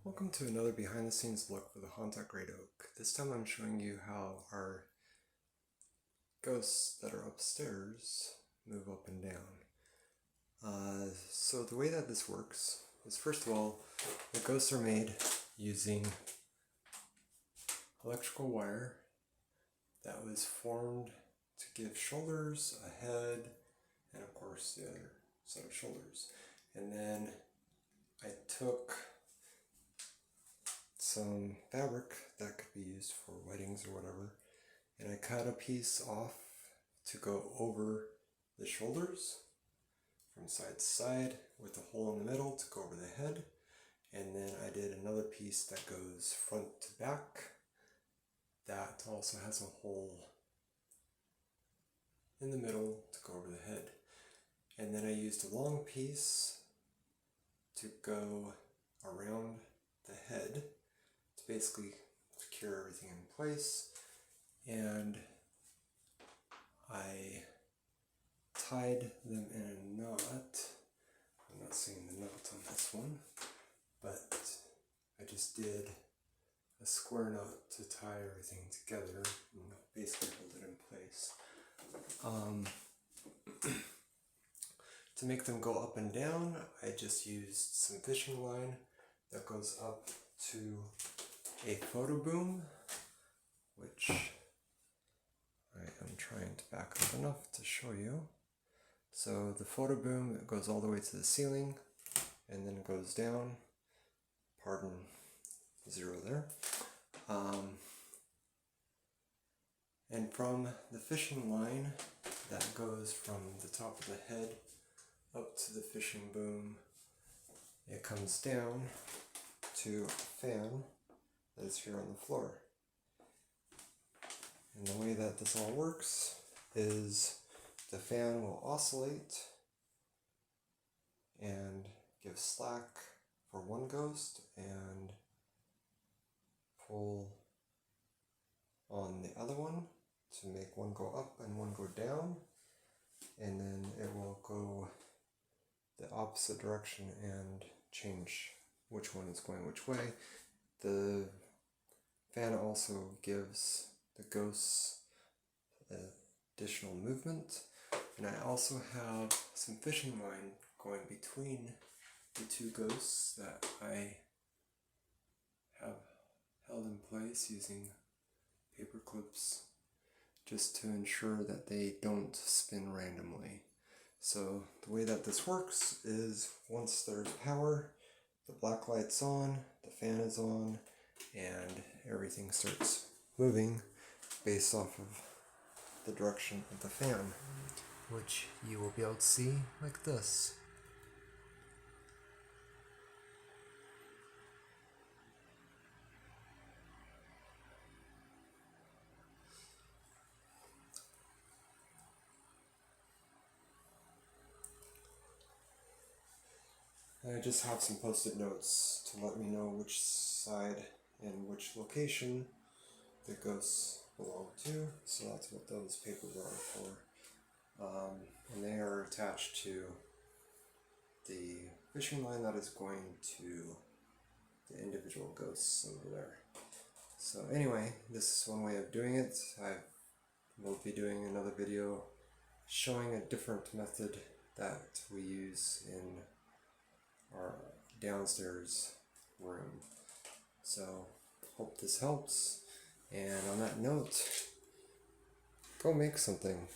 Welcome to another behind the scenes look for the Haunt at Great Oak. This time I'm showing you how our ghosts that are upstairs move up and down. So the way that this works is, first of all, the ghosts are made using electrical wire that was formed to give shoulders, a head, and of course the other set of shoulders. And then I took some fabric that could be used for weddings or whatever, and I cut a piece off to go over the shoulders from side to side with a hole in the middle to go over the head, and then I did another piece that goes front to back that also has a hole in the middle to go over the head, and then I used a long piece to go around the head to basically secure everything in place, and I tied them in a knot. I'm not seeing the knot on this one, but I just did a square knot to tie everything together and basically hold it in place. To make them go up and down, I just used some fishing line that goes up to a photo boom, which I am trying to back up enough to show you. So the photo boom, it goes all the way to the ceiling and then it goes down. Pardon, zero there. And from the fishing line that goes from the top of the head up to the fishing boom, it comes down to a fan that is here on the floor. And the way that this all works is the fan will oscillate and give slack for one ghost and pull on the other one to make one go up and one go down, and then it will go the opposite direction and change which one is going which way. The fan also gives the ghosts additional movement, and I also have some fishing line going between the two ghosts that I have held in place using paper clips just to ensure that they don't spin randomly. So the way that this works is, once there's power, the black light's on, the fan is on, and everything starts moving based off of the direction of the fan, which you will be able to see like this. And I just have some post-it notes to let me know which side and which location the ghosts belong to, so that's what those papers are for. And they are attached to the fishing line that is going to the individual ghosts over there. So anyway, this is one way of doing it. I will be doing another video showing a different method that we use in our downstairs room. So hope this helps, and on that note, go make something.